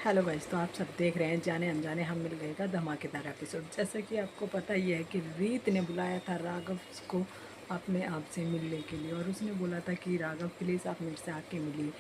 Hello guys, तो आप सब देख रहे हैं जाने अनजाने हम मिल गए का धमाकेदार एपिसोड। जैसा कि आपको पता ही है कि रीत ने बुलाया था राघव को अपने आप से मिलने के लिए, और उसने बोला था कि राघव प्लीज़ आप मेरे से आके मिलिए।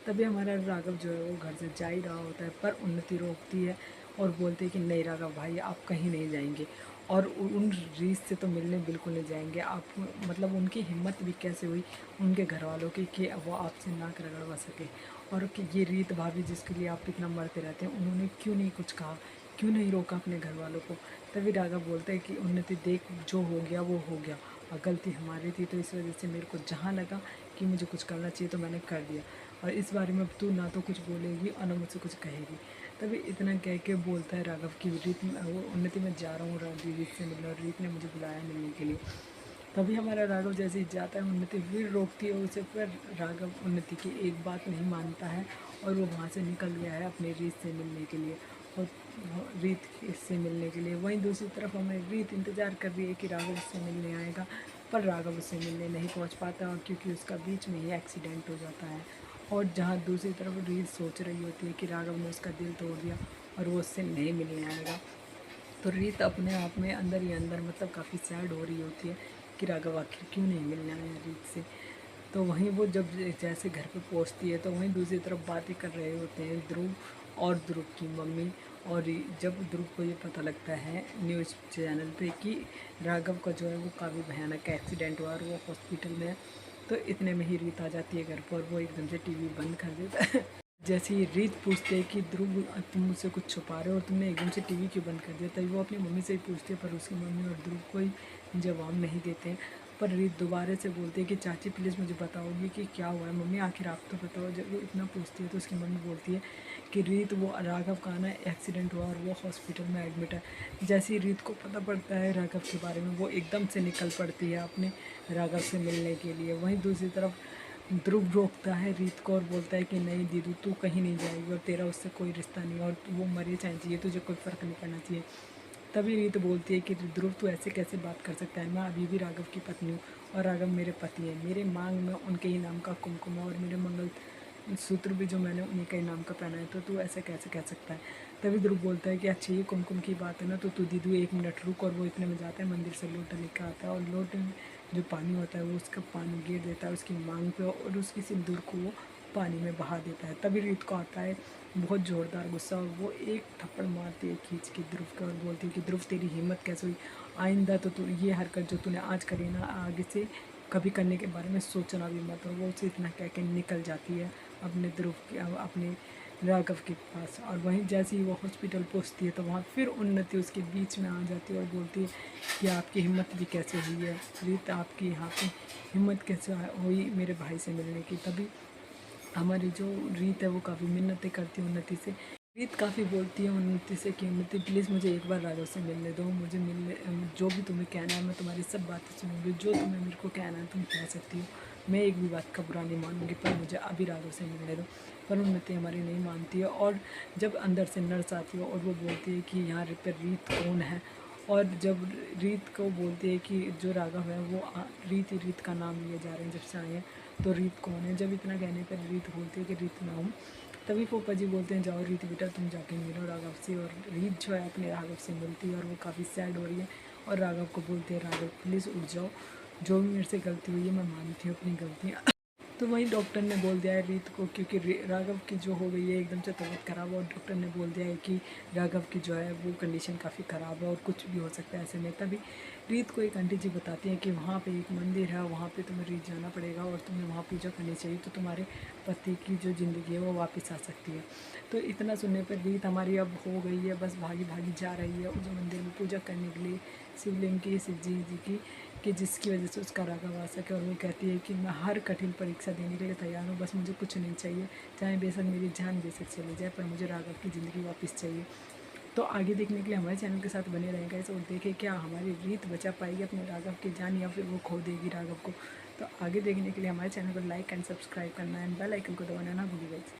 तभी हमारा राघव जो है वो घर से जा ही रहा होता है, पर उन्नति रोकती है और बोलती है कि नहीं राघव भाई, आप कहीं नहीं जाएंगे और उन रीत से तो मिलने बिल्कुल नहीं जाएंगे आप। मतलब उनकी हिम्मत भी कैसे हुई उनके घर वालों की कि वो आपसे नाक रगड़वा सके, और कि ये रीत भाभी जिसके लिए आप इतना मरते रहते हैं, उन्होंने क्यों नहीं कुछ कहा, क्यों नहीं रोका अपने घर वालों को। तभी राघव बोलते हैं कि उन्नति देख, जो हो गया वो हो गया, और गलती हमारी थी, तो इस वजह से मेरे को जहाँ लगा कि मुझे कुछ करना चाहिए तो मैंने कर दिया, और इस बारे में तू ना तो कुछ बोलेगी और ना मुझसे कुछ कहेगी। तभी इतना कह के बोलता है राघव की रीत, वो उन्नति मैं जा रहा हूँ रीत से मिलने, और रीत ने मुझे बुलाया मिलने के लिए। तभी हमारा राघव जैसे ही जाता है, उन्नति फिर रोकती है उसे, पर राघव उन्नति की एक बात नहीं मानता है और वो वहाँ से निकल गया है अपनी रीत से मिलने के लिए, और रीत से मिलने के लिए। वहीं दूसरी तरफ हमें रीत इंतज़ार कर रही है कि राघव उससे मिलने आएगा, पर राघव उससे मिलने नहीं पहुँच पाता, और क्योंकि उसका बीच में ही एक्सीडेंट हो जाता है। और जहाँ दूसरी तरफ रीत सोच रही होती है कि राघव ने उसका दिल तोड़ दिया और वो उससे नहीं मिलने आएगा, तो रीत अपने आप में अंदर ही अंदर मतलब काफ़ी सैड हो रही होती है कि राघव आखिर क्यों नहीं मिलने आया रीत से। तो वहीं वो जब जैसे घर पे पहुंचती है, तो वहीं दूसरी तरफ बातें कर रहे होते हैं ध्रुव और ध्रुव की मम्मी। और जब ध्रुव को ये पता लगता है न्यूज़ चैनल पे कि राघव का जो है वो काफ़ी भयानक एक्सीडेंट हुआ और वो हॉस्पिटल में है, तो इतने में ही रीत आ जाती है घर पर, वो एकदम से टीवी बंद कर देता है। जैसे ही रीत पूछते हैं कि ध्रुव तुम मुझसे कुछ छुपा रहे हो और तुमने एकदम से टीवी क्यों बंद कर दिया, तभी वो अपनी मम्मी से ही पूछते हैं, पर उसकी मम्मी और ध्रुव कोई जवाब नहीं देते हैं। पर रीत दोबारा से बोलती है कि चाची प्लीज़ मुझे बताओगी कि क्या हुआ है, मम्मी आखिर आप तो बताओ। जब वो इतना पूछती है तो उसकी मम्मी बोलती है कि रीत वो राघव का ना एक्सीडेंट हुआ और वो हॉस्पिटल में एडमिट है। जैसे ही रीत को पता पड़ता है राघव के बारे में, वो एकदम से निकल पड़ती है अपने राघव से मिलने के लिए। वहीं दूसरी तरफ ध्रुव रोकता है रीत को और बोलता है कि नहीं दीदू, तू कहीं नहीं जाएगी और तेरा उससे कोई रिश्ता नहीं, और वो मरे चाहे चाहिए, तुझे कोई फ़र्क नहीं पड़ना चाहिए। तभी रीत बोलती है कि ध्रुव तू ऐसे कैसे बात कर सकता है, मैं अभी भी राघव की पत्नी हूँ और राघव मेरे पति हैं, मेरे मांग में उनके ही नाम का कुमकुम है और मेरे मंगल सूत्र भी जो मैंने उन्हीं के ही नाम का पहना है, तो तू ऐसे कैसे कह सकता है। तभी ध्रुव बोलता है कि अच्छा ये कुमकुम की बात है ना, तो तू दीदू 1 मिनट रुक, और वो इतने में जाता है मंदिर से लोटा लेकर आता है, और लोटे में जो पानी होता है वो उसका पानी गिर देता है उसकी मांग पे, और उसकी सिंदूर को वो पानी में बहा देता है। तभी रीत को आता है बहुत ज़ोरदार गुस्सा, और वो एक थप्पड़ मारती है खींच के ध्रुव का, और बोलती है कि ध्रुव तेरी हिम्मत कैसे हुई, आइंदा तो तू ये हरकत जो तूने आज करी ना, आगे से कभी करने के बारे में सोचना भी मत। और वो उसे इतना कह के निकल जाती है अपने ध्रुव के अपने राघव के पास। और वहीं जैसे ही वो हॉस्पिटल पहुंचती है, तो वहाँ फिर उन्नति उसके बीच में आ जाती है और बोलती है कि आपकी हिम्मत भी कैसे हुई है रीत, आपकी यहाँ पे हिम्मत कैसे हुई मेरे भाई से मिलने की। तभी हमारी जो रीत है वो काफ़ी मिन्नतें करती है उन्नति से। रीत काफ़ी बोलती है उन्नति से कि उन्नति प्लीज़ मुझे एक बार राघव से मिलने दो, मुझे मिलने, जो भी तुम्हें कहना है मैं तुम्हारी सब बातें सुनूंगी, जो तुम्हें मेरे को कहना है तुम कह सकती हो, मैं एक भी बात का बुरा नहीं मानूंगी, पर मुझे अभी राघव से मिलने दो। पर उन्नति हमारी नहीं मानती है, और जब अंदर से नर्स आती है और वो बोलती है कि यहाँ पर रीत कौन है, और जब रीत को बोलती है कि जो राघव है वो रीत ही रीत का नाम लिए जा रहे हैं जब से आए हैं, तो रीत कौन है। जब इतना कहने पर रीत बोलती है कि रीत मैं हूँ। तभी पोपा जी बोलते हैं जाओ रीत बेटा तुम जाके मिलो राघव से, और रीत जो है अपने राघव से मिलती है और वो काफ़ी सैड हो रही है, और राघव को बोलते हैं राघव प्लीज़ उठ जाओ, जो भी मेरे से गलती हुई है मैं मानती हूँ अपनी गलतियाँ। तो वहीं डॉक्टर ने बोल दिया है रीत को, क्योंकि राघव की जो हो गई है एकदम से तबीयत ख़राब, और डॉक्टर ने बोल दिया है कि राघव की जो है वो कंडीशन काफ़ी ख़राब है और कुछ भी हो सकता है ऐसे में। तभी रीत को एक आंटी जी बताती हैं कि वहाँ पे एक मंदिर है, वहाँ पे तुम्हें रीत जाना पड़ेगा और तुम्हें वहाँ पूजा करनी चाहिए, तो तुम्हारे पति की जो ज़िंदगी है वो वापस आ सकती है। तो इतना सुनने पर रीत हमारी अब हो गई है, बस भागी भागी जा रही है उस मंदिर में पूजा करने के लिए शिवलिंग की, शिव जी की, कि जिसकी वजह से उसका राघव आ सके। और वो कहती है कि मैं हर कठिन परीक्षा देने के लिए तैयार हूँ, बस मुझे कुछ नहीं चाहिए, चाहे बेशक मेरी जान बेशक चली जाए, पर मुझे राघव की ज़िंदगी वापस चाहिए। तो आगे देखने के लिए हमारे चैनल के साथ बने रहेंगे इसे, और देखें क्या हमारी रीत बचा पाएगी अपने राघव की जान, या फिर वो खो देगी राघव को। तो आगे देखने के लिए हमारे चैनल को लाइक एंड सब्सक्राइब करना एंड बेल आइकन को दबाना ना भूलिएगा।